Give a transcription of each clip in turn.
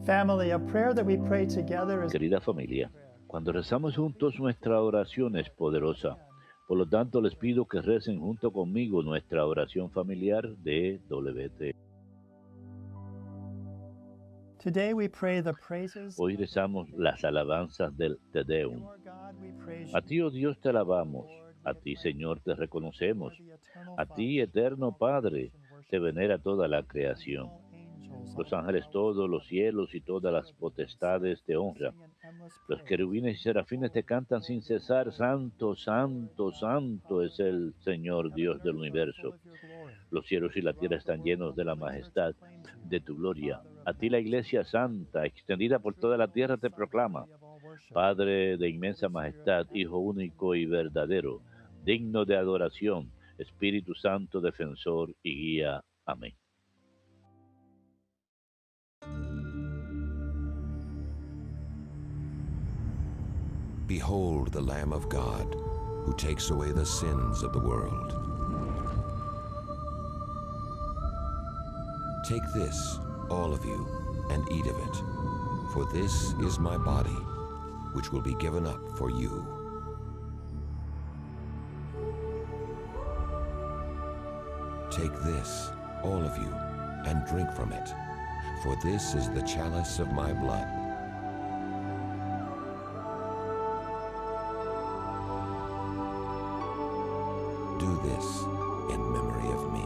Family, a prayer that we pray together is Querida familia, cuando rezamos juntos nuestra oración es poderosa. Por lo tanto, les pido que recen junto conmigo nuestra oración familiar de WT. Today we pray the praises. Hoy rezamos las alabanzas del Te Deum. Lord God, we praise A you. ti, oh Dios, te alabamos. A ti, Señor, te reconocemos. A ti, eterno Padre, te venera toda la creación. Los ángeles todos, los cielos y todas las potestades te honran. Los querubines y serafines te cantan sin cesar: Santo, Santo, Santo es el Señor Dios del universo. Los cielos y la tierra están llenos de la majestad de tu gloria. A ti la Iglesia Santa, extendida por toda la tierra, te proclama: Padre de inmensa majestad, Hijo único y verdadero, digno de adoración, Espíritu Santo, defensor y guía. Amén. Behold the Lamb of God, who takes away the sins of the world. Take this, all of you, and eat of it, for this is my body, which will be given up for you. Take this, all of you, and drink from it, for this is the chalice of my blood. Do this in memory of me.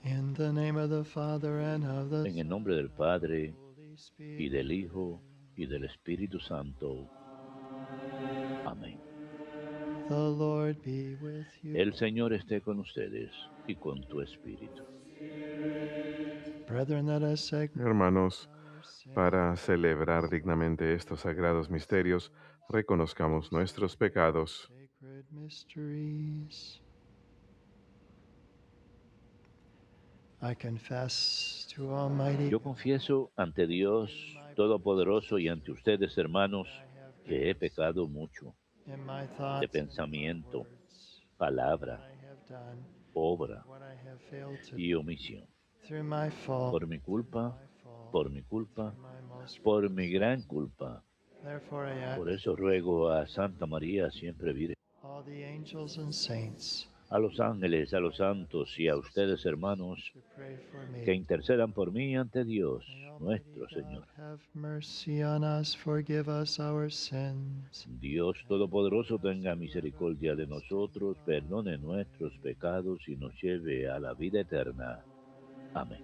In the name of the Father and of the En el nombre del Padre, y del Hijo, y del Espíritu Santo. Amén. The Lord be with you. El Señor esté con ustedes y con tu espíritu. Brethren, let us say, Hermanos, para celebrar dignamente estos sagrados misterios, reconozcamos nuestros pecados. sacred mysteries. I confess to Almighty Yo confieso ante Dios Todopoderoso y ante ustedes, hermanos, que he pecado mucho in my de thoughts and pensamiento, words, what palabra, I have done, obra what I have failed to y omisión. through my fault, Por mi culpa, por mi culpa, through my most por mi gran culpa. Therefore I Por ask eso ruego a Santa María, siempre Virgen, all the angels and saints a los ángeles, a los santos y a ustedes, hermanos, to pray for me. que intercedan por mí ante Dios, May Almighty nuestro God Señor. have mercy on us, forgive us our sins. Dios Todopoderoso tenga misericordia de nosotros, perdone nuestros pecados y nos lleve a la vida eterna. Amén.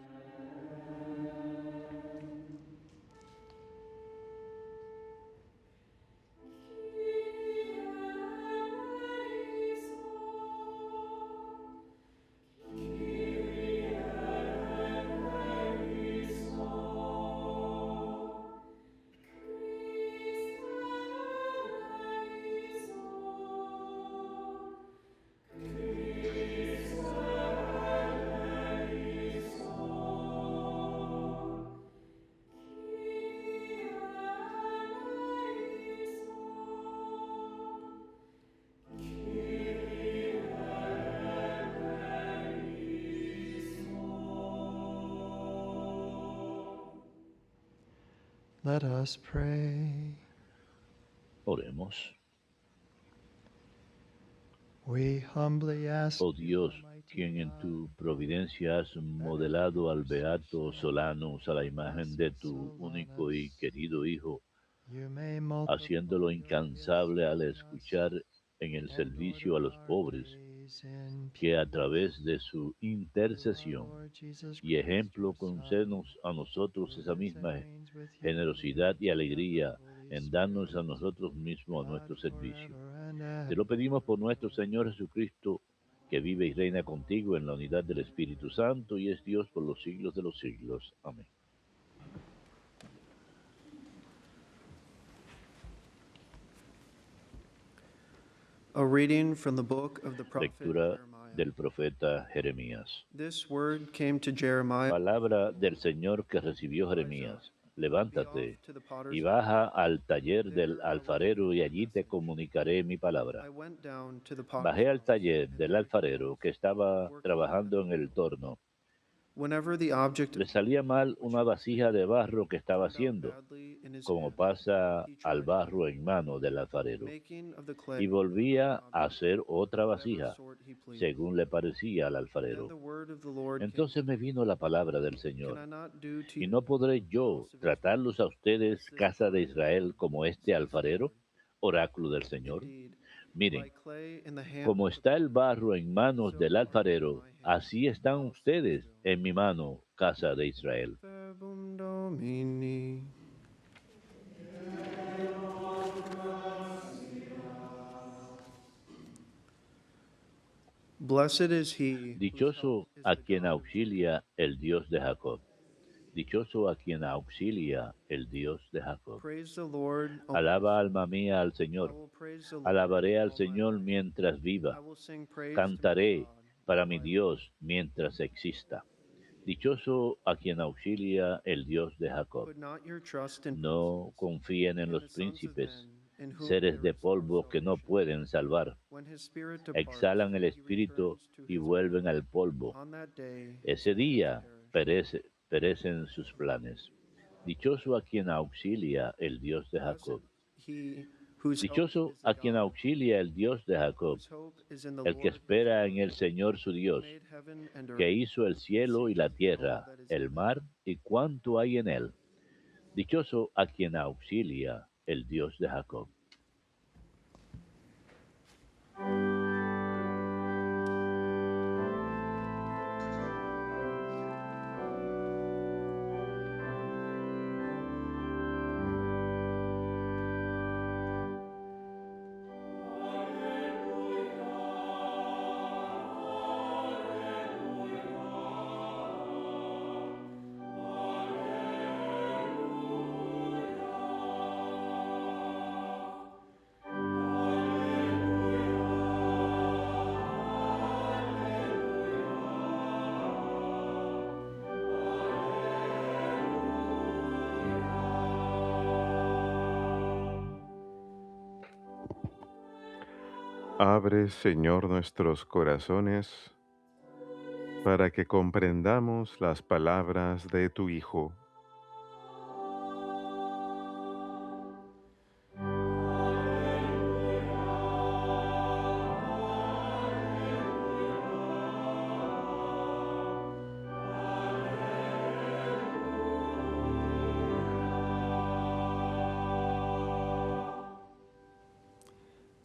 Let us pray. Oremos. We humbly ask Oh you, Dios, Almighty quien en God, tu providencia has modelado al beato Solanus a la imagen de tu único y querido Hijo, you may multiply haciéndolo your incansable gifts al among us escuchar en el and servicio a order los our pobres, days in que a peace. través de su Through our intercesión Lord Jesus y Christ, ejemplo your Son, concédenos a nosotros who esa lives and misma reigns with you in the generosidad y unity of the alegría Holy en darnos a Spirit, nosotros mismos a God nuestro servicio. forever and Te lo pedimos por nuestro ever. Señor Jesucristo, que vive y reina contigo en la unidad del Espíritu Santo y es Dios por los siglos de los siglos. Amén. A reading from the book of the prophet Lectura Jeremiah. del profeta Jeremías. This word came to Jeremiah. Palabra del Señor que recibió Jeremías. Levántate y baja al taller del alfarero y allí te comunicaré mi palabra. I went down to the potter's Bajé al house, taller and del there alfarero que estaba working trabajando at en the el torno. whenever the object Le of salía mal una vasija de barro que estaba turned out haciendo, badly in his como hand, pasa he al tried barro en mano del alfarero, making of the clay y volvía an a object hacer otra of whatever vasija, sort he pleased. según le parecía al Then alfarero. the word of the Lord came. Entonces me vino la palabra del Can Señor. I not do to ¿Y you no podré yo house of tratarlos a Israel ustedes, as this casa de potter's Israel, house, como este says the alfarero? Lord? Oráculo del Señor. Indeed, Miren, like clay in the hand como of the está el potter, barro en manos so del are you in alfarero, my hand, así están house of ustedes Israel. en mi mano, casa de Israel. Verbum Domini. Blessed is he whose help Dichoso is a the quien God of auxilia el Dios de Jacob. Dichoso a quien auxilia el Dios de Jacob. Praise the Lord, O my Alaba soul. alma mía al I Señor. will praise the Lord Alabaré al all my Señor life. mientras I viva. will sing praise to my Cantaré God para while mi I live. Dios mientras exista. Dichoso a quien auxilia el Dios de Jacob. Put not your trust in No princes, confíen en in los the sons of príncipes, men, in whom seres there de is no polvo que no salvation. pueden salvar. When his spirit departs, Exhalan el he espíritu returns to y his vuelven own. al polvo. On that day, his Ese plans día perish. perecen sus planes. Dichoso a quien auxilia el Dios de Blessed Jacob. he whose hope Dichoso is the a quien God, auxilia el Dios de Jacob, whose hope is in the el que Lord his espera en God, el Señor su who Dios, made heaven and earth, que hizo el the cielo y la sea and all tierra, that is el in them. mar y cuanto hay en él. Dichoso a quien auxilia el Dios de Jacob. Abre, Señor, nuestros corazones para que comprendamos las palabras de tu Hijo.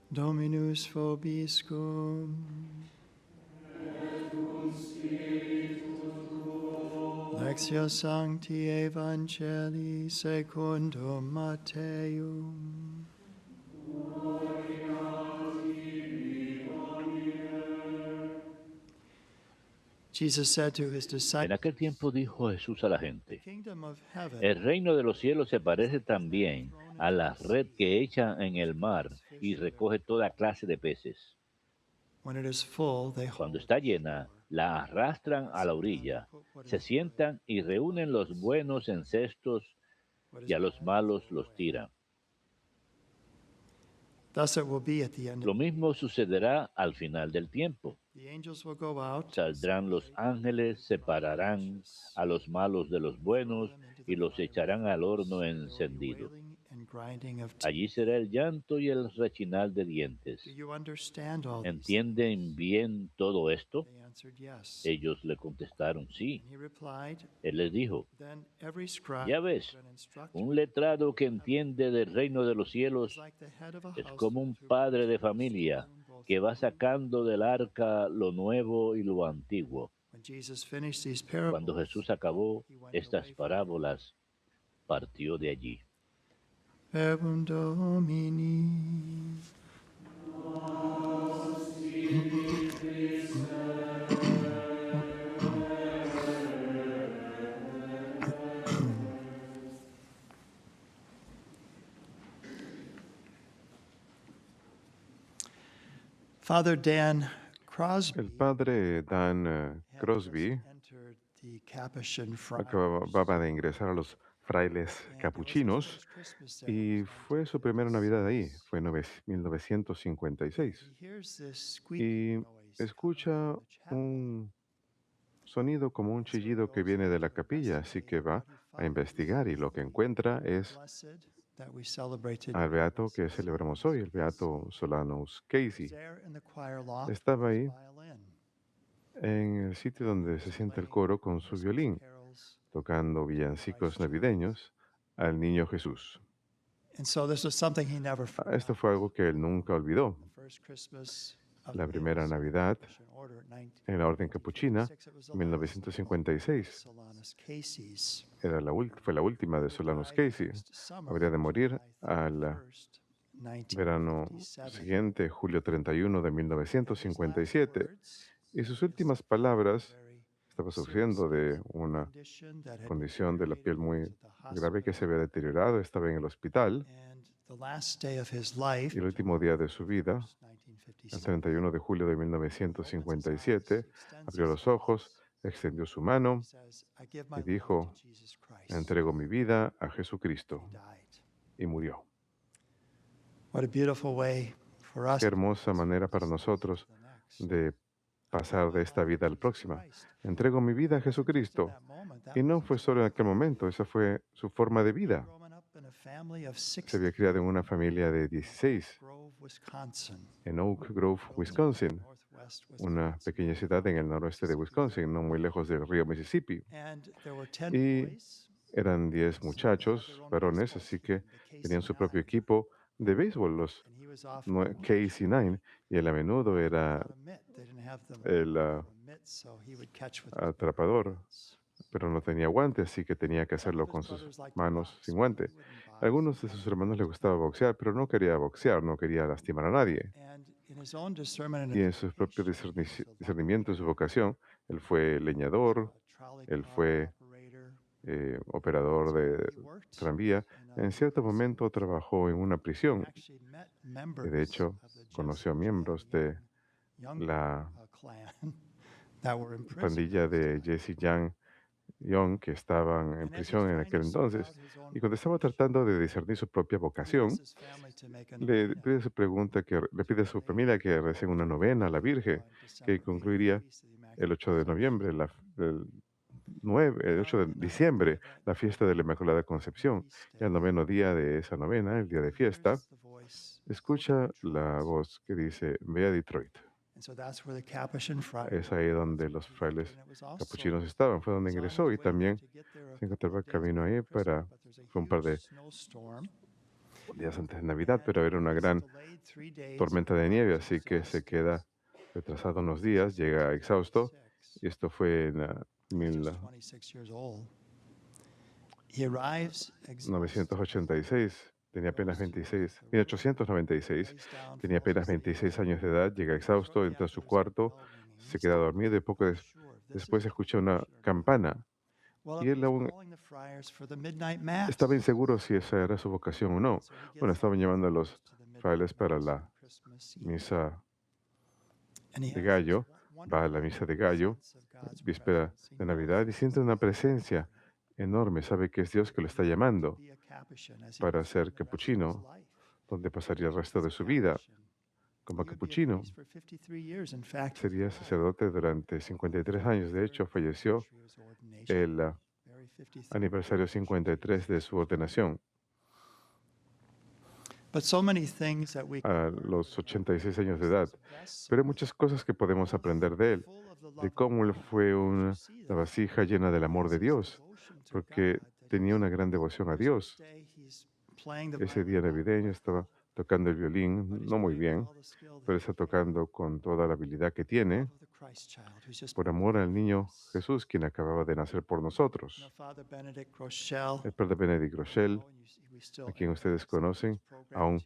Dominus vobiscum. Lectio Sancti Evangelii secundum Matteum. Jesus said to his En disciples, aquel tiempo dijo Jesús a la gente, "The kingdom of heaven el reino de los cielos se parece también a la red que echa en el mar y recoge toda clase de peces. when it is full, they Cuando hold está it llena, ashore. la arrastran a la orilla, se sientan y reúnen los buenos en cestos What is y a los bad, they malos throw los away. tiran. Thus it will be at the end Lo of mismo sucederá al final del tiempo. the angels will go out, Saldrán los ángeles, separarán a los malos de los buenos y los echarán al horno encendido. wailing and grinding of teeth. Allí será el llanto y el rechinar de dientes. Do you understand all these? ¿Entienden bien todo esto? They answered yes. Ellos le contestaron sí. And he replied, Él les dijo, then every scribe ya ves, and instructor un letrado que entiende del reino de los is cielos like the head of a es como un household who padre de brings familia in both que va new sacando del arca lo nuevo y lo antiguo. When Jesus finished these Cuando parables, Jesús acabó he went estas away from parábolas, partió de allí. Verbum Domini. Father Dan Crosby El padre Dan had Crosby just entered the Capuchin Friars, acababa de ingresar a los frailes and it was his capuchinos first Christmas there. y fue su primera Navidad ahí, fue en 1956. He hears this Y squeaking noise escucha coming from the chapel. un sonido como un chillido que viene de la capilla, así que va a investigar y lo que encuentra es Blessed that we celebrated al beato que celebramos hoy, el beato Solanus Casey. there in the choir loft Estaba ahí violin, en el sitio donde se sienta el coro con su violín, carols. tocando villancicos navideños al niño Jesús. And so this was something he never forgot. Esto fue algo que él nunca olvidó. The first Christmas of La his primera Navidad Capuchin order, en la Orden Capuchina, 1956, it was the last 1956, of Solanus Casey's. fue la última de Solanus Casey. Habría de morir al verano 1957. siguiente, julio 31 de 1957. Y sus últimas palabras, estaba sufriendo de una condición de la piel muy grave que se había deteriorado, estaba en el hospital y el último día de su vida, el 31 de julio de 1957, abrió los ojos, extendió su mano y dijo, entrego mi vida a Jesucristo, y murió. Qué hermosa manera para nosotros de pasar de esta vida a la próxima. Entrego mi vida a Jesucristo. Y no fue solo en aquel momento, esa fue su forma de vida. Se había criado en una familia de 16 en Oak Grove, Wisconsin, una pequeña ciudad en el noroeste de Wisconsin, no muy lejos del río Mississippi. Y eran 10 muchachos, varones, así que tenían su propio equipo de béisbol, los KC9, y él a menudo era el atrapador, pero no tenía guante, así que tenía que hacerlo con sus manos sin guante. A algunos de sus hermanos les gustaba boxear, pero no quería boxear, no quería lastimar a nadie. Y en su propio discernimiento, su vocación, él fue leñador, él fue operador de tranvía. En cierto momento trabajó en una prisión. Y de hecho, conoció a miembros de la pandilla de Jesse Young que estaban en prisión en aquel entonces. Y cuando estaba tratando de discernir su propia vocación, le pide a su familia que recen una novena a la Virgen, que concluiría el 8 de noviembre, el 8 de diciembre, la fiesta de la Inmaculada Concepción. Y al noveno día de esa novena, el día de fiesta, escucha la voz que dice, ve a Detroit. Es ahí donde los frailes capuchinos estaban, fue donde ingresó y también se encontraba camino ahí fue un par de días antes de Navidad, pero era una gran tormenta de nieve, así que se queda retrasado unos días, llega exhausto, y esto fue en 1986. Tenía apenas 1896, tenía apenas 26 años de edad, llega exhausto, entra a su cuarto, se queda dormido y poco después escucha una campana. Y él aún estaba inseguro si esa era su vocación o no. Bueno, estaban llevando a los frailes para la misa de gallo, va a la misa de gallo, víspera de Navidad, y siente una presencia enorme, sabe que es Dios que lo está llamando para ser capuchino donde pasaría el resto de su vida como capuchino. Sería sacerdote durante 53 años. De hecho, falleció el aniversario 53 de su ordenación, a los 86 años de edad. Pero hay muchas cosas que podemos aprender de él, de cómo él fue la vasija llena del amor de Dios, porque tenía una gran devoción a Dios. Ese día navideño estaba tocando el violín, no muy bien, pero está tocando con toda la habilidad que tiene, por amor al niño Jesús, quien acababa de nacer por nosotros. El padre Benedict Rochelle, a quien ustedes conocen, aún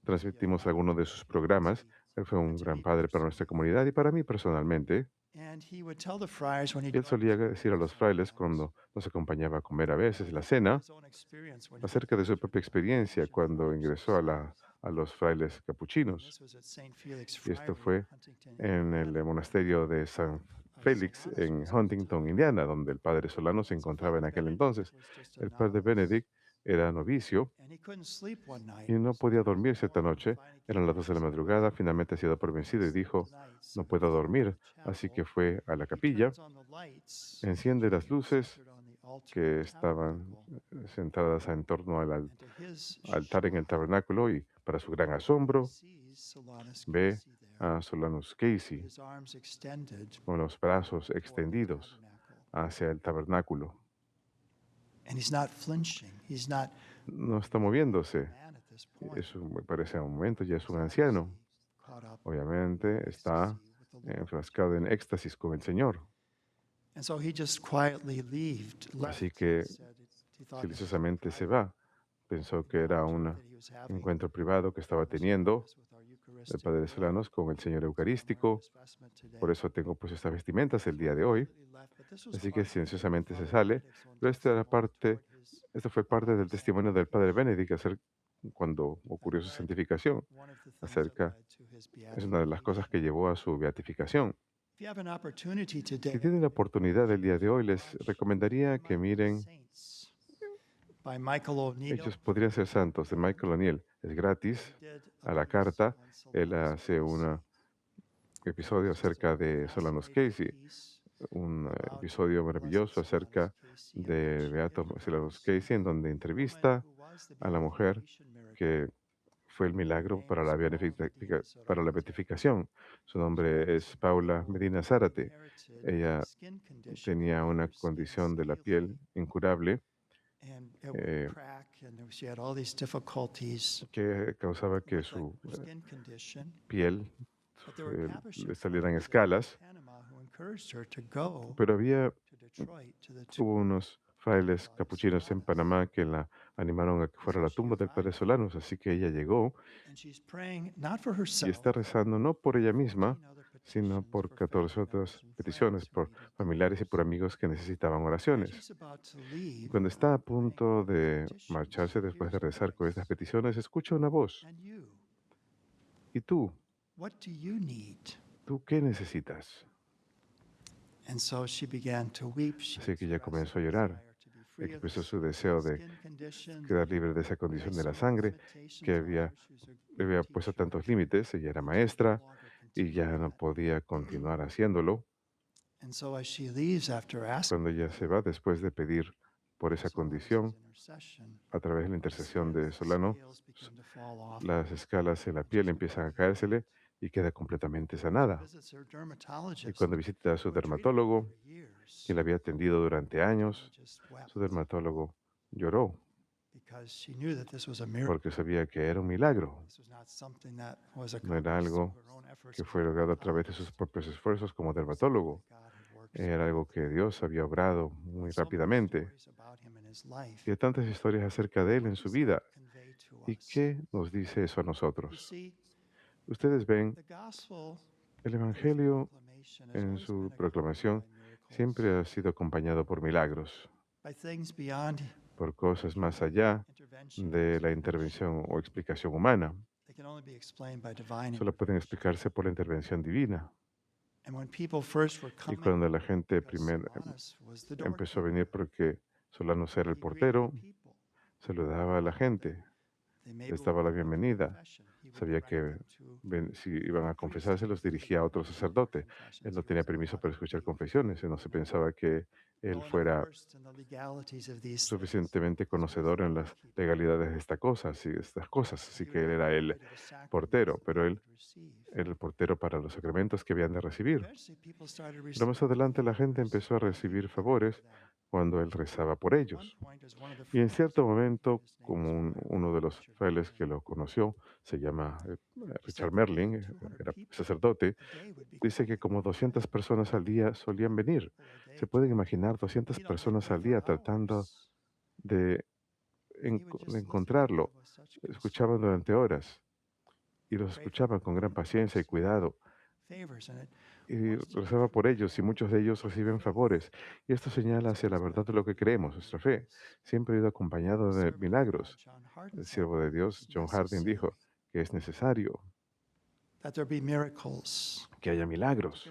transmitimos algunos de sus programas. Él fue un gran padre para nuestra comunidad y para mí personalmente. Y él solía decir a los frailes cuando nos acompañaba a comer a veces la cena, acerca de su propia experiencia cuando ingresó a los frailes capuchinos. Y esto fue en el monasterio de San Félix en Huntington, Indiana, donde el padre Solano se encontraba en aquel entonces. El padre Benedict era novicio y no podía dormir cierta noche. Eran las 2 de la madrugada, finalmente ha sido por vencido y dijo, no puedo dormir. Así que fue a la capilla, enciende las luces que estaban sentadas en torno al altar en el tabernáculo y para su gran asombro ve a Solanus Casey con los brazos extendidos hacia el tabernáculo. No está moviéndose. Eso me parece a un momento, ya es un anciano. Obviamente está enfrascado en éxtasis con el Señor. Así que silenciosamente se va. Pensó que era un encuentro privado que estaba teniendo el Padre Solanos con el Señor Eucarístico. Por eso tengo pues estas vestimentas el día de hoy. Así que silenciosamente se sale. Pero esto fue parte del testimonio del Padre Benedict cuando ocurrió su santificación. Es una de las cosas que llevó a su beatificación. Si tienen la oportunidad el día de hoy, les recomendaría que miren Ellos podrían ser santos, de Michael O'Neill. Es gratis, a la carta. Él hace un episodio acerca de Solanus Casey, un episodio maravilloso acerca de Beato Solanus Casey, en donde entrevista a la mujer que fue el milagro para la beatificación. Su nombre es Paula Medina Zárate. Ella tenía una condición de la piel incurable que causaba que su piel le salieran escalas, pero hubo unos frailes capuchinos en Panamá que la animaron a que fuera a la tumba del Padre Solanos, así que ella llegó y está rezando no por ella misma, sino por 14 otras peticiones, por familiares y por amigos que necesitaban oraciones. Y cuando está a punto de marcharse después de rezar con estas peticiones, escucha una voz. ¿Y tú? ¿Tú qué necesitas? Así que ella comenzó a llorar. Expresó su deseo de quedar libre de esa condición de la sangre que le había puesto tantos límites. Ella era maestra y ya no podía continuar haciéndolo. Cuando ella se va, después de pedir por esa condición, a través de la intercesión de Solano, las escalas en la piel empiezan a caérsele y queda completamente sanada. Y cuando visita a su dermatólogo, quien la había atendido durante años, su dermatólogo lloró porque sabía que era un milagro. No era algo que fue logrado a través de sus propios esfuerzos como dermatólogo. Era algo que Dios había obrado muy rápidamente. Y hay tantas historias acerca de Él en su vida. ¿Y qué nos dice eso a nosotros? Ustedes ven, el Evangelio en su proclamación siempre ha sido acompañado por milagros, por cosas más allá de la intervención o explicación humana. Solo pueden explicarse por la intervención divina. Y cuando la gente primero empezó a venir porque Solanos era el portero, saludaba a la gente les daba la bienvenida. Sabía que si iban a confesarse, los dirigía a otro sacerdote. Él no tenía permiso para escuchar confesiones. Él no se pensaba que él fuera suficientemente conocedor en las legalidades de estas cosas. Así que él era el portero, pero él era el portero para los sacramentos que habían de recibir. Pero más adelante la gente empezó a recibir favores cuando él rezaba por ellos. Y en cierto momento, como uno de los frailes que lo conoció, se llama Richard Merlin, era sacerdote, dice que como 200 personas al día solían venir. ¿Se pueden imaginar 200 personas al día tratando de, de encontrarlo? Escuchaban durante horas y los escuchaban con gran paciencia y cuidado. Y rezaba por ellos y muchos de ellos reciben favores. Y esto señala hacia la verdad de lo que creemos, nuestra fe. Siempre ha ido acompañado de milagros. El siervo de Dios, John Harding, dijo que es necesario que haya milagros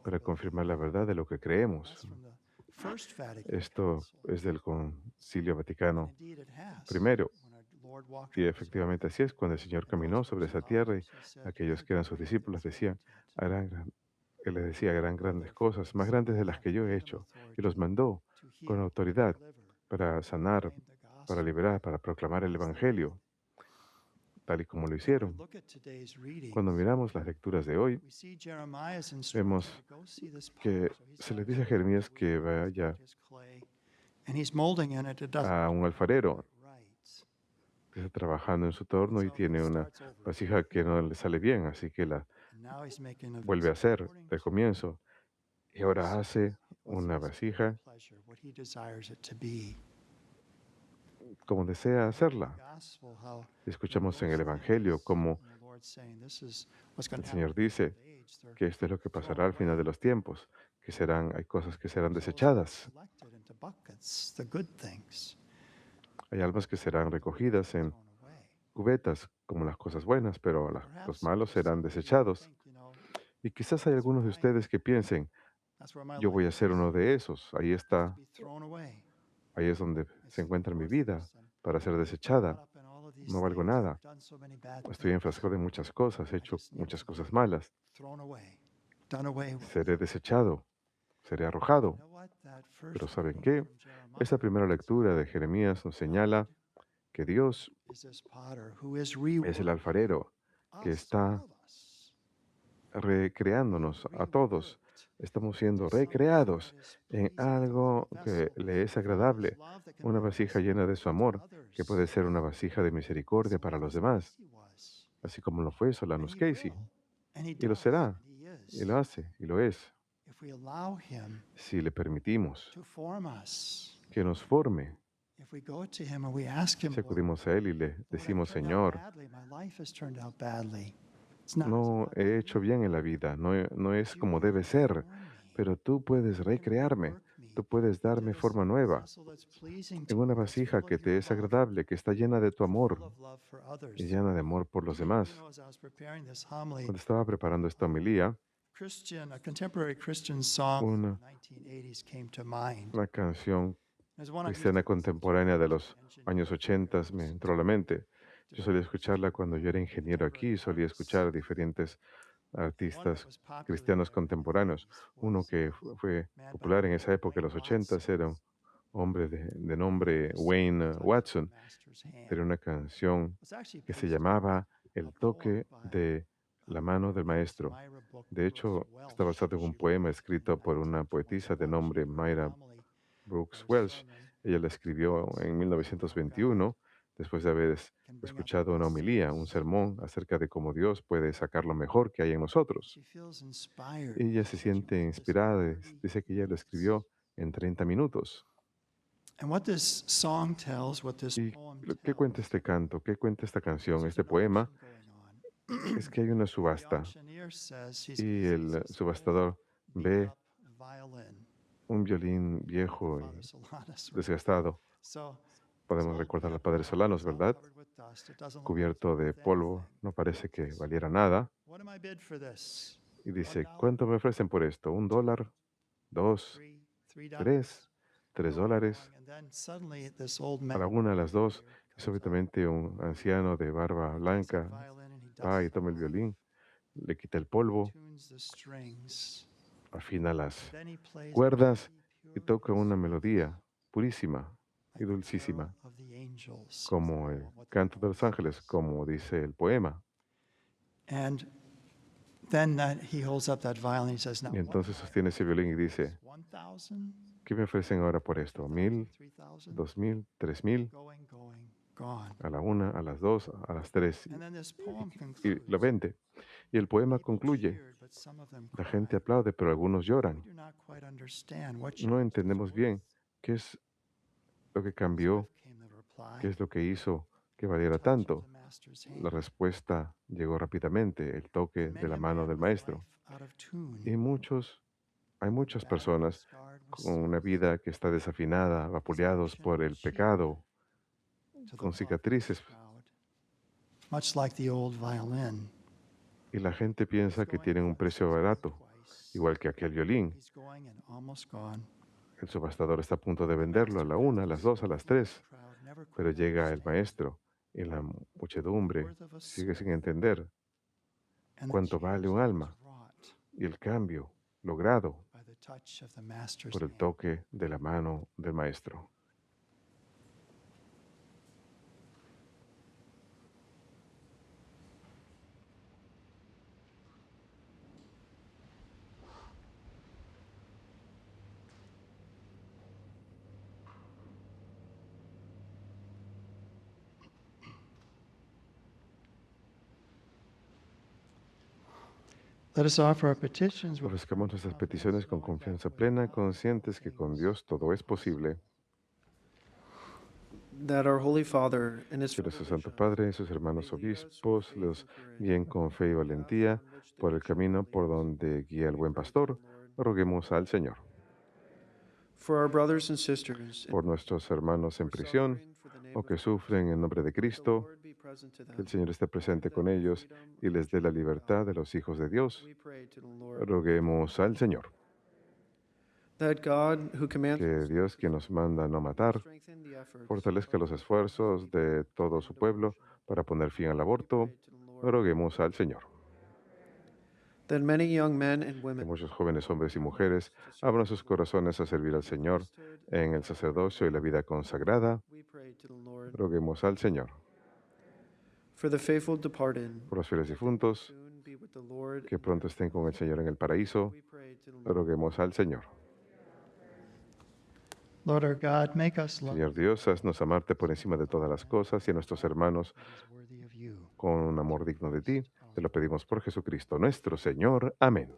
para confirmar la verdad de lo que creemos. Esto es del Concilio Vaticano I. Y efectivamente así es, cuando el Señor caminó sobre esa tierra y aquellos que eran sus discípulos decían, Él les decía, harán grandes cosas, más grandes de las que yo he hecho, y los mandó con autoridad para sanar, para liberar, para proclamar el Evangelio, tal y como lo hicieron. Cuando miramos las lecturas de hoy, vemos que se le dice a Jeremías que vaya a un alfarero que está trabajando en su torno y tiene una vasija que no le sale bien, así que la vuelve a hacer de comienzo. Y ahora hace una vasija como desea hacerla. Escuchamos en el Evangelio cómo el Señor dice que esto es lo que pasará al final de los tiempos, que hay cosas que serán desechadas. Hay almas que serán recogidas en cubetas como las cosas buenas, pero los malos serán desechados. Y quizás hay algunos de ustedes que piensen, yo voy a ser uno de esos. Ahí está, ahí es donde se encuentra mi vida para ser desechada. No valgo nada. Estoy enfrascado en muchas cosas, he hecho muchas cosas malas. Seré desechado, seré arrojado. Pero ¿saben qué? Esa primera lectura de Jeremías nos señala que Dios es el alfarero que está recreándonos a todos. Estamos siendo recreados en algo que le es agradable, una vasija llena de su amor, que puede ser una vasija de misericordia para los demás, así como lo fue Solanus Casey. Y lo será, y lo hace, y lo es, si le permitimos que nos forme. Si acudimos a Él y le decimos, Señor, no he hecho bien en la vida, no es como debe ser, pero tú puedes recrearme, tú puedes darme forma nueva, en una vasija que te es agradable, que está llena de tu amor y llena de amor por los demás. Cuando estaba preparando esta homilía, una canción cristiana contemporánea de los años 80 me entró a la mente. Yo solía escucharla cuando yo era ingeniero aquí, solía escuchar diferentes artistas cristianos contemporáneos. Uno que fue popular en esa época, en los 80, era un hombre de nombre Wayne Watson. Era una canción que se llamaba El toque de la mano del maestro. De hecho, está basado en un poema escrito por una poetisa de nombre Myra Brooks Welsh. Ella la escribió en 1921, después de haber escuchado una homilía, un sermón acerca de cómo Dios puede sacar lo mejor que hay en nosotros. Ella se siente inspirada, dice que ella lo escribió en 30 minutos. ¿Y qué cuenta este canto? ¿Qué cuenta esta canción, este poema? Es que hay una subasta y el subastador ve un violín viejo y desgastado. Podemos recordar al padre Solanos, ¿verdad? Cubierto de polvo, no parece que valiera nada. Y dice, ¿cuánto me ofrecen por esto? $1, $2, $3, $3. A la una, a las dos, Y súbitamente un anciano de barba Takes the blanca violin and he va y dusts it toma el off, violín, le quita el polvo, tunes the strings. afina las Then he plays a cuerdas melody y pure toca and una sweet, melodía purísima y like the carol dulcísima, of the angels, como el what the canto de poem los ángeles, says. como dice el poema. And then he holds up that violin and he says, now Y what do entonces I sostiene ese violín y owe this? dice, 1,000, ¿qué me ofrecen ahora por esto? 2,000, 1,000, 3,000? 2,000, 3,000, Going, gone. a la una, a las dos, a las tres, And then this poem y lo concludes. vende. Y el poema People concluye. cheered, but some of them La cried. gente aplaude, pero algunos We lloran. do not quite understand what No changed his entendemos worth. bien qué es lo que cambió, Swift came the reply. qué es lo que hizo que The valiera touch of tanto. the master's La hand. respuesta llegó rápidamente, el toque And de many la a mano man del with maestro. life out of tune, Y hay muchas battered, personas scarred with con una sin, vida que está desafinada, vapuleados por el pecado, to the con populace cicatrices. crowd, much like the old violin. Y la gente piensa He's que going tienen un twice, precio he's going barato, twice. igual que aquel violín. He's going and almost gone. El subastador está a punto de The venderlo a master la una, a passes, las dos, a but las he, the tres. crowd, never Pero could llega el understand maestro y la the muchedumbre worth of a sigue soul sin entender and the cuánto change vale un that was alma wrought y el cambio logrado by the touch of the master's por el hand. toque de la mano del maestro. Let us offer our petitions with Ofrezcamos nuestras confidence, peticiones con knowing that confianza with plena, God conscientes que all con things Dios todo es are posible. That our Holy Father and his Que fellow nuestro Santo bishops Padre y sus hermanos obispos los guíen con fe y valentía por el camino por donde guía el buen pastor. Roguemos al Señor. For our brothers and sisters Por nuestros hermanos en prisión o que sufren en nombre de Cristo, que el Señor esté presente con ellos y les dé la libertad de los hijos de Dios. Roguemos al Señor. Que Dios, quien nos manda a no matar, fortalezca los esfuerzos de todo su pueblo para poner fin al aborto. Roguemos al Señor. Que muchos jóvenes hombres y mujeres abran sus corazones a servir al Señor en el sacerdocio y la vida consagrada. Roguemos al Señor. Por los fieles difuntos, que pronto estén con el Señor en el paraíso. Roguemos al Señor. Lord our God, make us love Señor Dios, haznos amarte por encima de todas las cosas y a nuestros hermanos what is worthy of you. con un amor digno de ti. Te lo pedimos por Jesucristo nuestro Señor. Amén.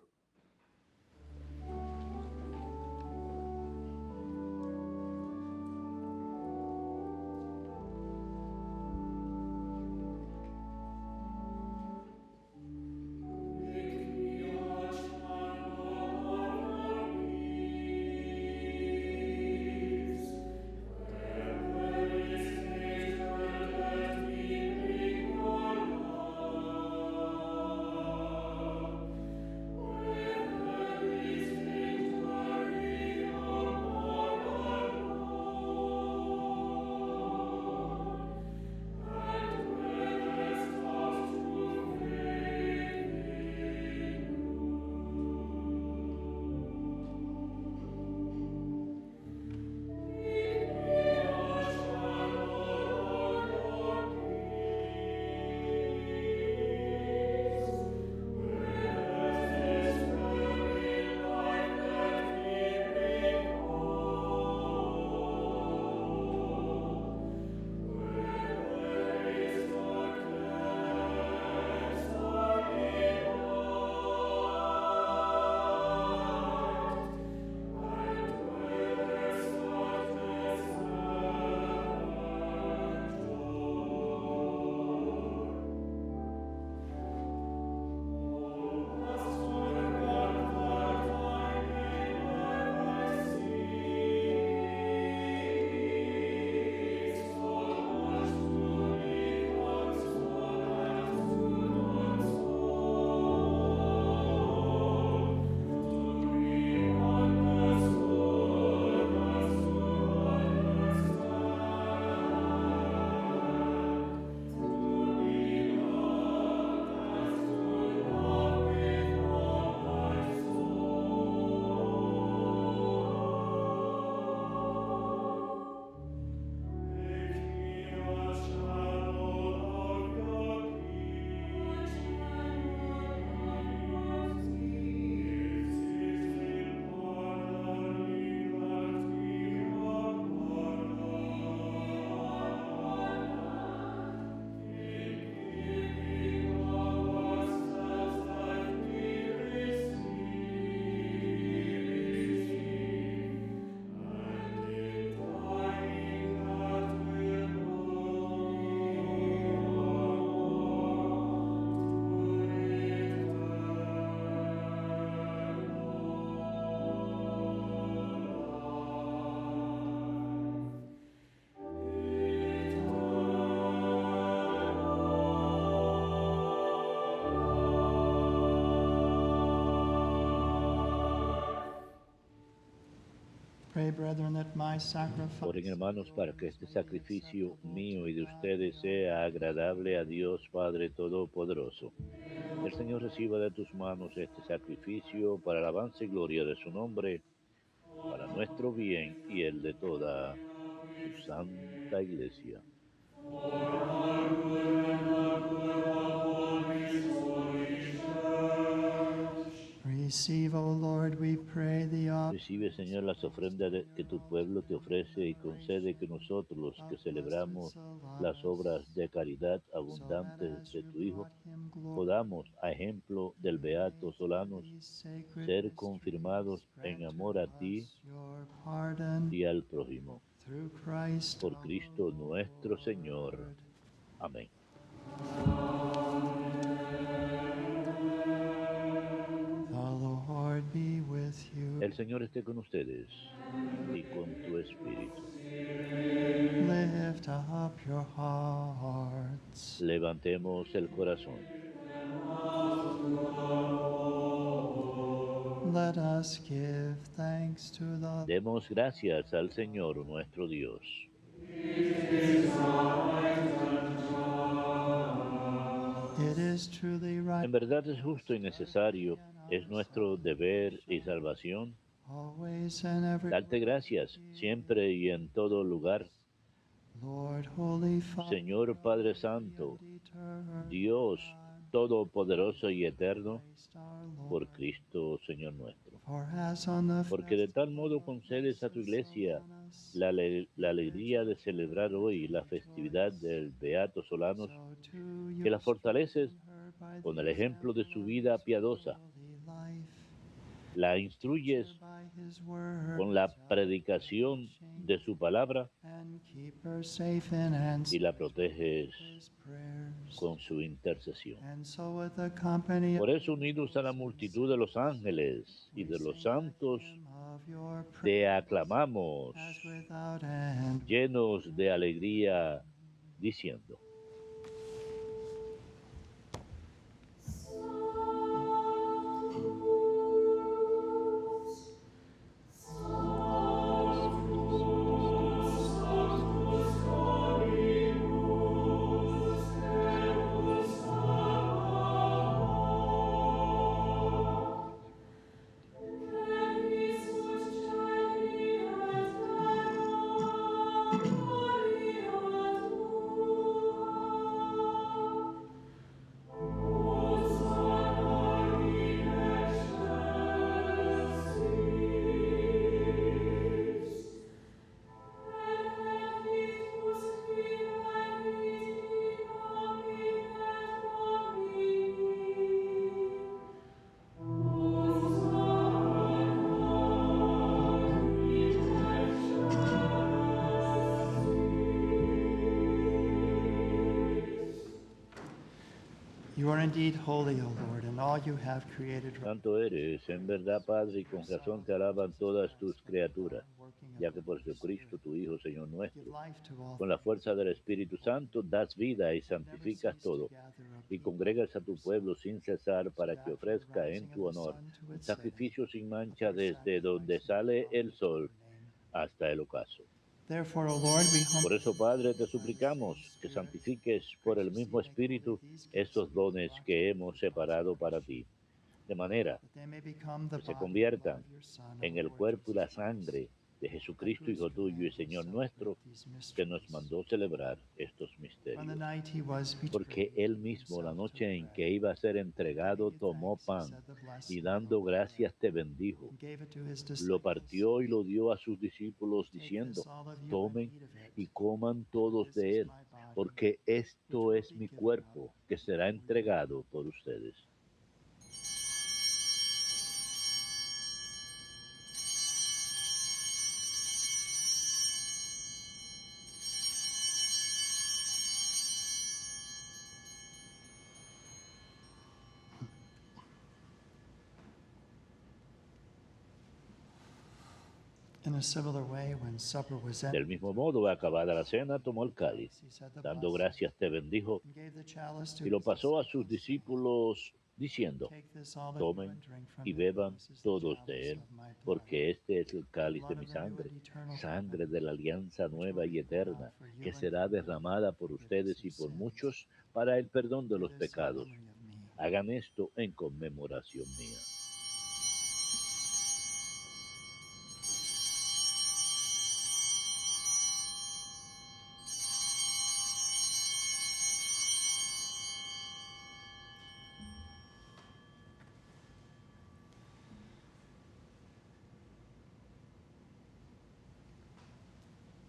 pray, brethren, that my sacrifice Oren, hermanos, para que este sacrificio mío y de ustedes sea agradable a Dios Padre Todopoderoso. El Señor reciba de tus manos este sacrificio para alabanza y gloria de su nombre, para nuestro bien y el de toda su santa iglesia. receive, O Lord, we pray, the Recibe, Señor, las ofrendas que tu pueblo te ofrece y concede que nosotros, los que celebramos las obras de caridad abundantes de tu Hijo, podamos, a ejemplo del Beato Solanos, ser confirmados en amor a ti y al prójimo. Por Cristo nuestro Señor. Amén. The Lord be with you. El Señor esté con ustedes y con tu espíritu. Lift up your hearts. Levantemos el corazón. Let us give thanks to the Demos gracias al Señor nuestro Dios. It is truly right, En verdad es justo y necesario, es nuestro deber y salvación, always and ever. darte gracias siempre y en todo lugar, Lord, Holy Father, Señor Padre Santo, eternal, Dios Todopoderoso y Eterno, Christ our Lord. por Cristo Señor nuestro. For as on the Porque de tal modo concedes a tu iglesia la alegría de celebrar hoy la festividad del Beato Solanos, que la fortaleces con el ejemplo de su vida piadosa, la instruyes con la predicación de su palabra y la proteges con su intercesión. Por eso, unidos a la multitud de los ángeles y de los santos, te aclamamos, llenos de alegría, diciendo: You are indeed holy, O Lord, and all you have created. Santo eres, en verdad, Padre, y con razón te alaban todas tus criaturas, ya que por Jesucristo, tu Hijo, Señor nuestro, con la fuerza del Espíritu Santo, das vida y santificas todo, y congregas a tu pueblo sin cesar para que ofrezca en tu honor un sacrificio sin mancha desde donde sale el sol hasta el ocaso. Therefore, O Lord, we Por eso, Padre, te suplicamos que santifiques por el mismo Espíritu estos dones que hemos separado para ti, de manera que se conviertan en el cuerpo y la sangre de Jesucristo, Hijo tuyo y Señor nuestro, que nos mandó celebrar estos misterios. Porque Él mismo, la noche en que iba a ser entregado, tomó pan y dando gracias te bendijo. Lo partió y lo dio a sus discípulos diciendo: tomen y coman todos de él, porque esto es mi cuerpo que será entregado por ustedes. In a similar way, when supper was Del ended, mismo modo, acabada la cena, tomó el cáliz, he said the dando blessing gracias te bendijo, and gave the chalice to y lo his pasó a sus discípulos diciendo, Take this, all of you, tomen and drink from y it. beban This is the todos de chalice él, of my blood, porque este es el cáliz de blood mi of the new sangre, and eternal sangre covenant, de la alianza which will nueva y be poured out eterna, for you que and será for many derramada por for forgiveness ustedes y of por sins. muchos para el perdón de Do los this in pecados. memory of me. Hagan esto en conmemoración mía.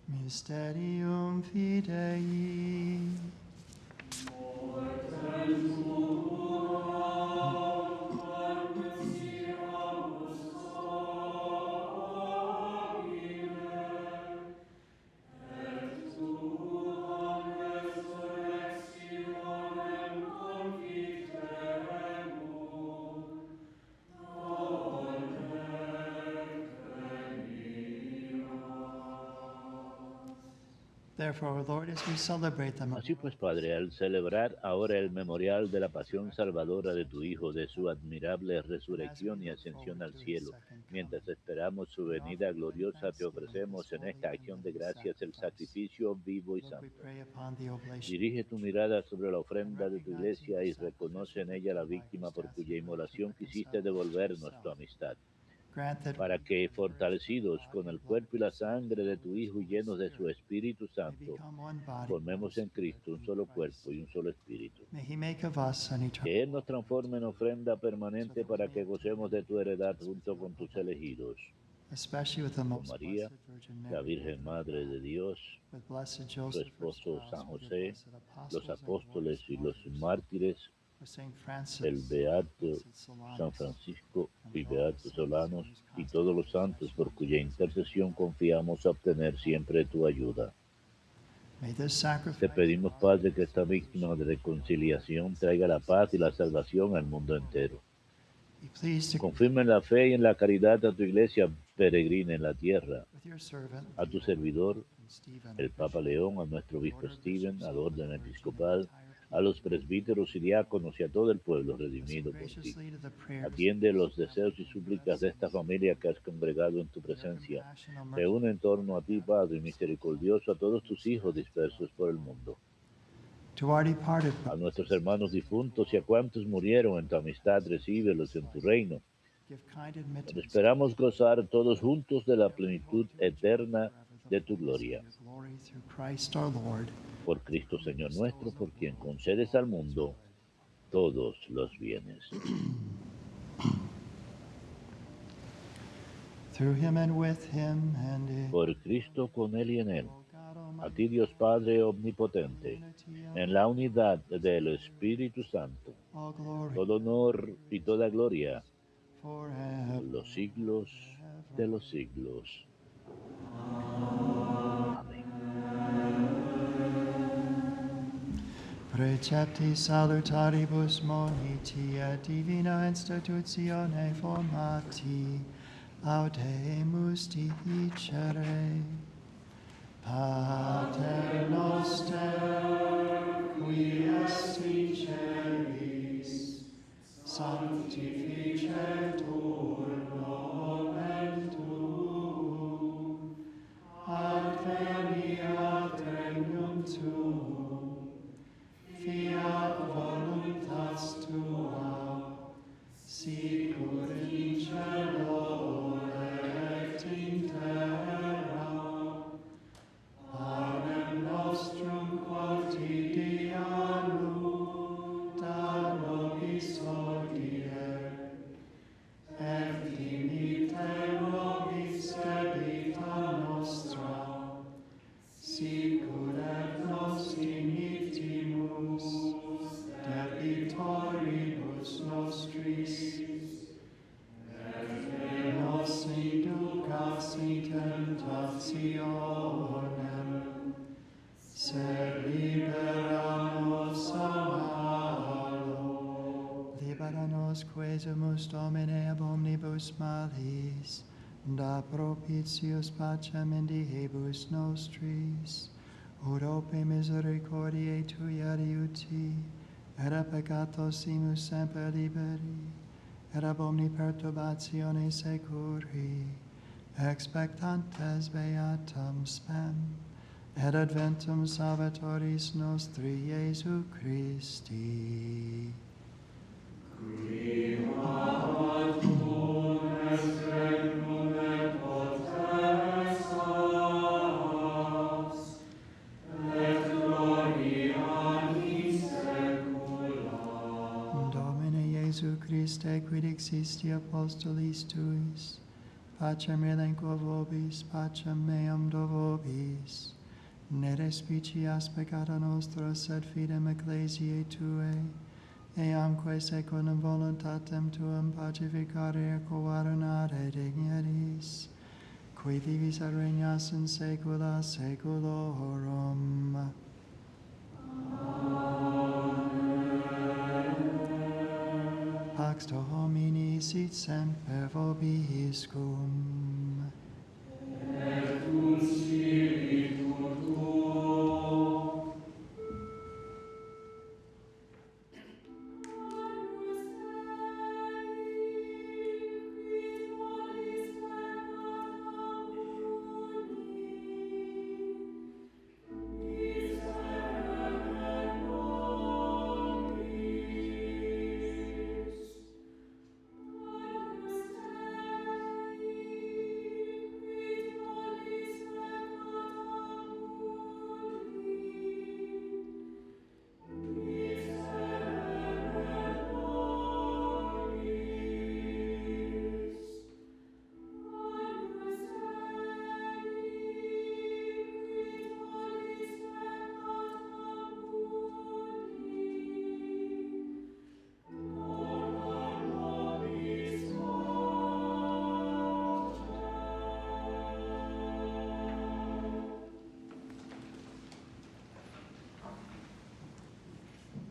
Mysterium Fidei. Therefore, Lord, as we celebrate the Así pues, Padre, al celebrar ahora el memorial de la pasión salvadora de tu Hijo, de su admirable resurrección y ascensión al cielo, mientras esperamos su venida gloriosa, te ofrecemos en esta acción de gracias el sacrificio vivo y Lord, we santo. pray upon the oblation. Dirige tu mirada sobre la ofrenda de tu iglesia y reconoce en ella la víctima por cuya inmolación quisiste devolvernos tu amistad, Grant that para we, que, in the word, fortalecidos body con and el blood cuerpo y la sangre de tu Hijo y llenos de su Espíritu may Santo, become one body, formemos one en spirit Cristo un in solo Christ. cuerpo y un solo espíritu. May he make of us an eternal Que Él nos offering transforme en to you, ofrenda so permanente that we para may que obtain gocemos de tu heredad inheritance with junto you con tus above, elegidos, especially with the con most María, blessed Virgin la Mary, Virgen Mother of Madre de God, Dios, with blessed su Joseph, her esposo spouse, San with your José, blessed los apostles and apóstoles glorious y los martyrs, mártires, with Saint el Francis, Beato blessed San Solanus, Francisco and y with all the Beato saints in Solanos whose y constant todos los santos intercession por we cuya gaze upon intercesión you. confiamos obtener siempre tu ayuda. May this Te sacrifice pedimos, of Padre, que esta víctima de reconciliación traiga la paz y la salvación al mundo entero. be pleased to Confirma en la fe y en la caridad a tu iglesia peregrina en la tierra, with your servant, a tu servidor, and Stephen, el Papa León, a nuestro obispo order of Stephen, bishops, al all the orden clergy, and the episcopal, entire a los people. presbíteros y diáconos y a todo el pueblo Listen redimido por ti. graciously to the prayers Atiende of los this deseos y family and súplicas de esta blessings. familia que has congregado en tu May your presencia. compassion, O merciful Reúne en torno a Father, ti, have Padre yourself misericordioso, a todos tus hijos scattered dispersos throughout por the el world. mundo, To our departed a brothers nuestros and hermanos sisters, difuntos y a cuantos murieron en tu amistad, recíbelos en tu reino, give kind donde admittance. esperamos gozar todos juntos de la That we plenitud hope to enjoy eterna forever the de tu fullness of gloria. your glory through Christ our Lord. Por Cristo whom you Señor bestow nuestro, on the por quien world concedes all al that is mundo good. todos los bienes. Through him and with him and in Por Cristo, con Él y en Él. O God A Almighty, ti, Dios Padre in the Omnipotente, unity of en la unidad del Espíritu Santo, all glory, todo honor y toda gloria forever por los siglos de los siglos. Amén. Precepti salutaribus monitia divina institutione formati audemus dicere. Pater noster, qui est in celis, sanctificetur nomen tuum, adveniat regnum tuum, fiat voluntas tua, sicur in cielo et in terra. Panem nostrum quotidianum da nobis hodie, et dimitte nobis debita nostra, sicur et nos dimittimus debitoribus nostris, et ne nos inducas in tentationem, sed libera nos a malo. Libera nos quesumus Domine ab omnibus malis, da propitius pacem in diebus nostris, ut ope misericordiae Tui adiuti, era peccato simus semper liberi, era omni perturbatione securi, expectantes beatum spem, et adventum Salvatoris nostri Iesu Christi. Domine Iesu Christe, quid existi apostolis tuis, pacem elenco vobis, pacem meam do vobis, ne respicias peccata nostra, sed fidem ecclesiae Tuae, eamque secundum voluntatem Tuam pacificare et coordinare digneris, qui vivis et regnas in saecula saeculorum. Pax Domini sit semper vobiscum.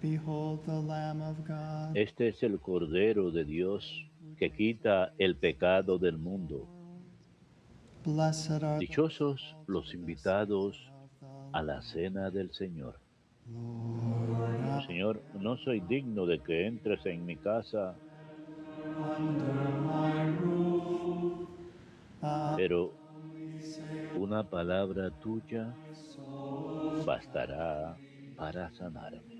Behold the Lamb of God. Este es el Cordero de Dios que quita el pecado del mundo. Blessed are Dichosos los invitados a la cena del Señor. Lord, Señor, no soy digno de que entres en mi casa, under my roof. pero una palabra tuya bastará para sanarme.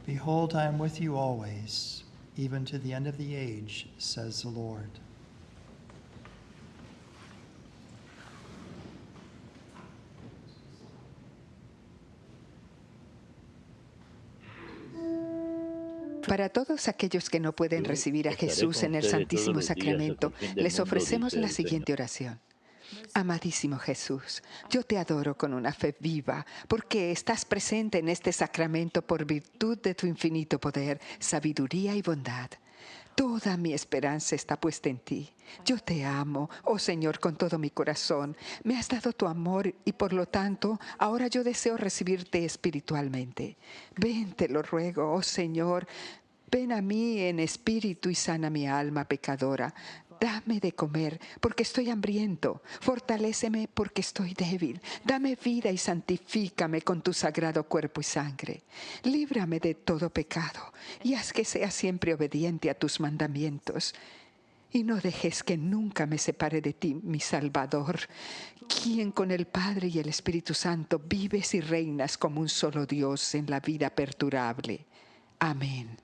Behold, I am with you always, even to the end of the age, says the Lord. Para todos aquellos que no pueden Yo recibir a estaré Jesús con en el ustedes todos Santísimo los días hasta Sacramento, el fin del les mundo, ofrecemos dice la el siguiente Señor. oración. Amadísimo Jesús, yo te adoro con una fe viva, porque estás presente en este sacramento por virtud de tu infinito poder, sabiduría y bondad. Toda mi esperanza está puesta en ti. Yo te amo, oh Señor, con todo mi corazón. Me has dado tu amor y por lo tanto, ahora yo deseo recibirte espiritualmente. Ven, te lo ruego, oh Señor. Ven a mí en espíritu y sana mi alma pecadora. Dame de comer, porque estoy hambriento. Fortaléceme, porque estoy débil. Dame vida y santifícame con tu sagrado cuerpo y sangre. Líbrame de todo pecado y haz que sea siempre obediente a tus mandamientos. Y no dejes que nunca me separe de ti, mi Salvador, quien con el Padre y el Espíritu Santo vives y reinas como un solo Dios en la vida perdurable. Amén.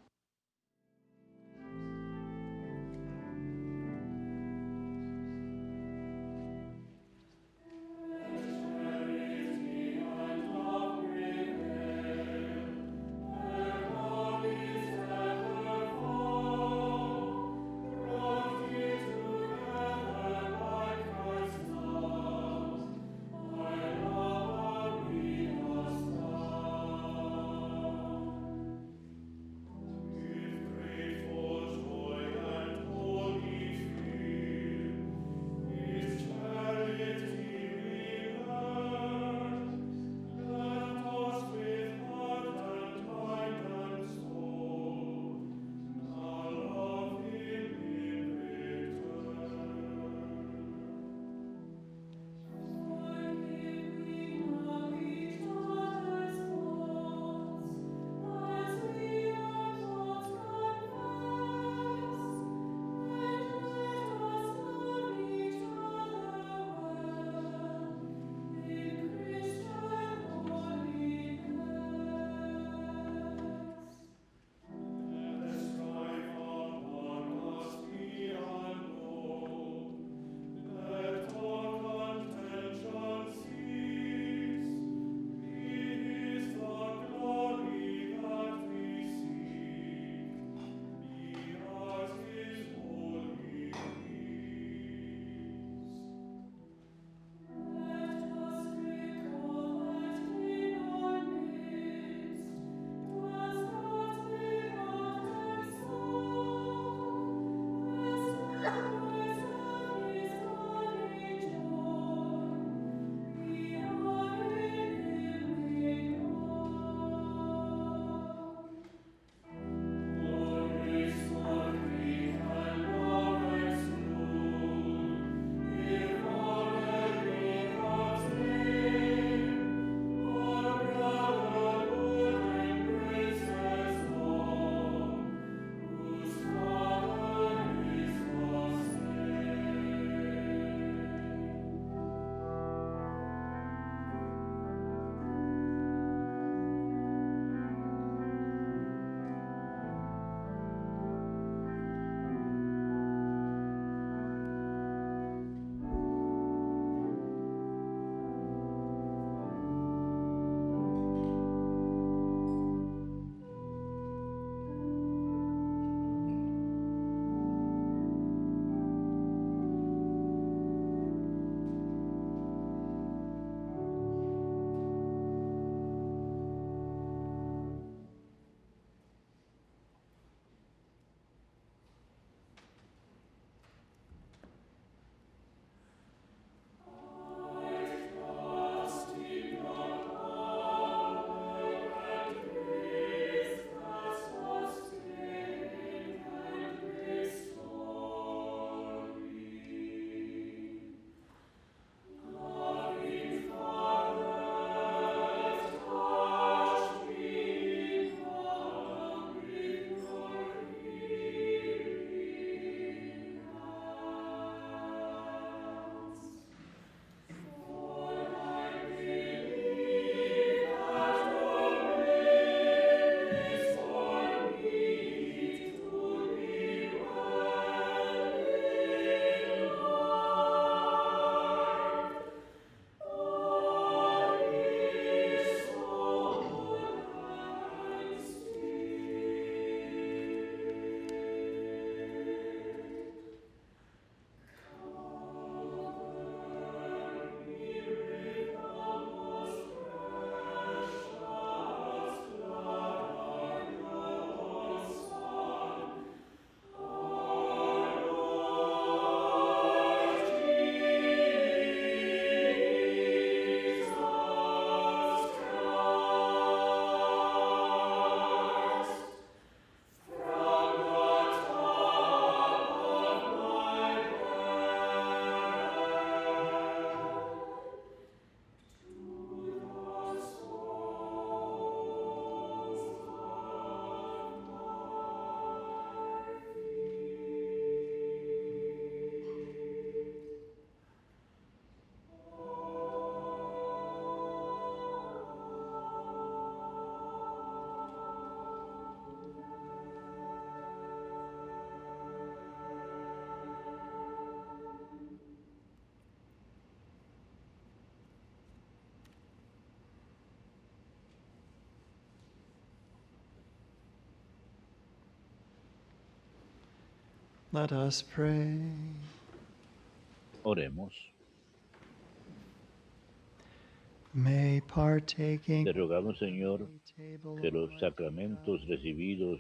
Let us pray. Oremos. May partaking Te rogamos, Señor, of the table que of los life sacramentos recibidos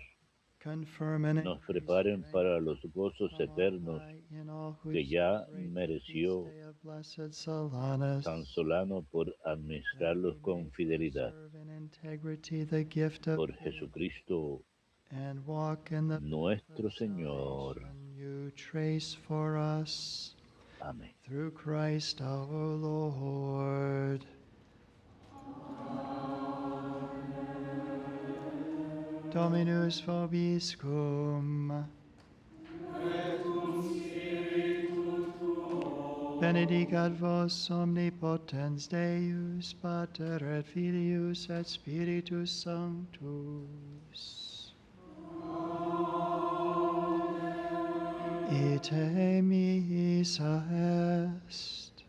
confirm and nos increase preparen strength para los gozos from on eternos high in all who que ya celebrate the mereció feast day of Blessed Solanus, San Solano por that administrarlos we con may fidelidad. preserve in integrity the gift of Por faith Jesucristo and walk in the path nuestro of Señor. salvation you trace for us Amén. through Christ our Lord. Dominus vobiscum. Benedicat vos omnipotens Deus, Pater et Filius et Spiritus Sanctus. Ite missa est.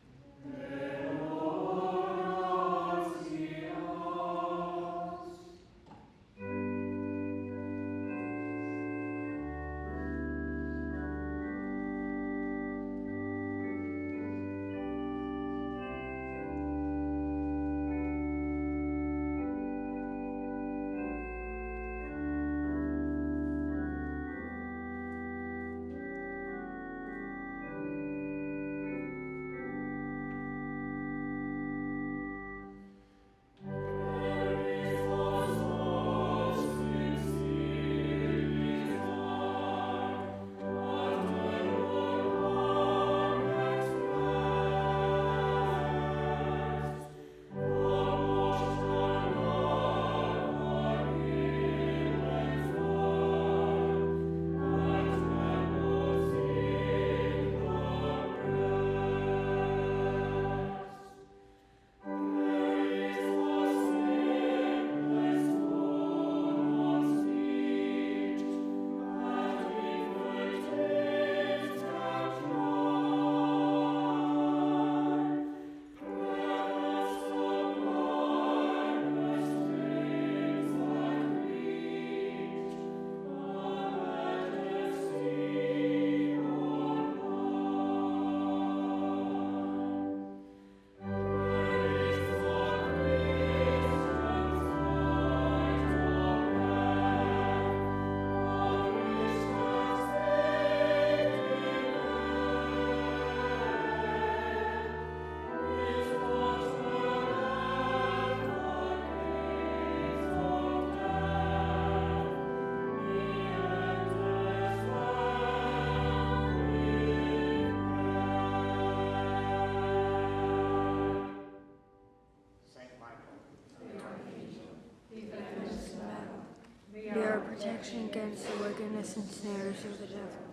Be our protection against the wickedness and snares of the devil.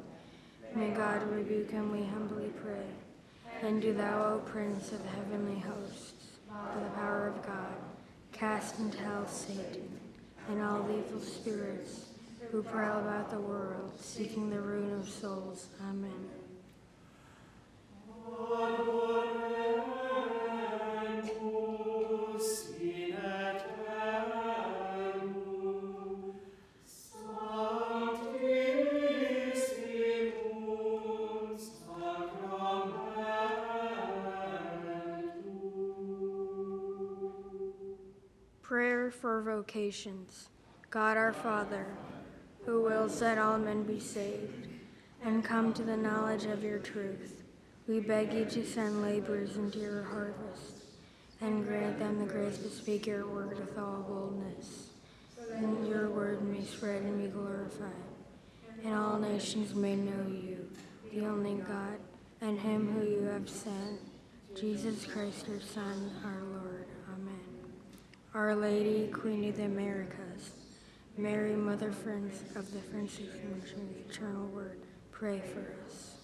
May God rebuke him, we humbly pray. And do thou, O Prince of the heavenly hosts, by the power of God, cast into hell Satan and all the evil spirits who prowl about the world, seeking the ruin of souls. Amen. Prayer for vocations. God our Father, who wills that all men be saved and come to the knowledge of your truth, we beg you to send laborers into your harvest and grant them the grace to speak your word with all boldness, and your word may spread and be glorified, and all nations may know you, the only God, and him who you have sent, Jesus Christ, your Son, our Lord. Amen. Our Lady, Queen of the Americas, Mary, Mother Friends of the Franciscan Mission of the Eternal Word, pray for us.